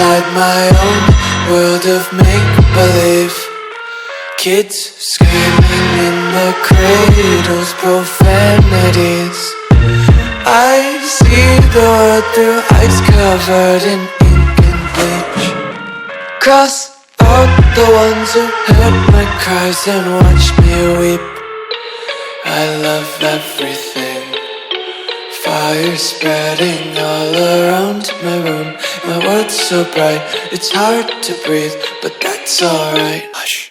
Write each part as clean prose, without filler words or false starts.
inside my own world of make-believe. Kids screaming in the cradles, profanities. I see the world through eyes covered in ink and bleach. Cross out the ones who heard my cries and watched me weep. I love everything. Fire spreading all around my room. My world's so bright, it's hard to breathe, but that's alright. Hush.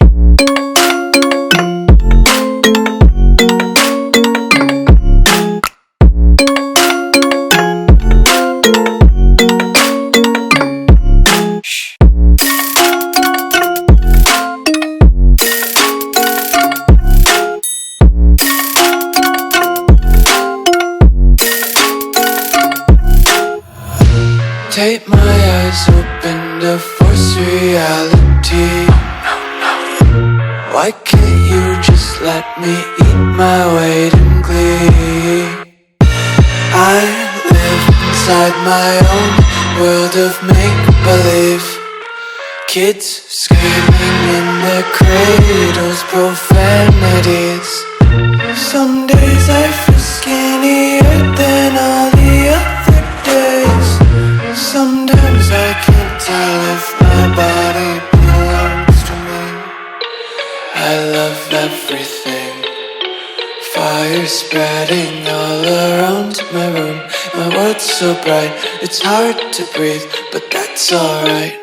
Take my eyes open to force reality. Why can't you just let me eat my weight in glee? I live inside my own world of make-believe. Kids screaming in their cradles, profanities. Some days I feel skinnier than all the other days. Sometimes I can't tell if my body belongs to me. I love everything. Fire spreading all around my room. My world's so bright, it's hard to breathe, but that's alright.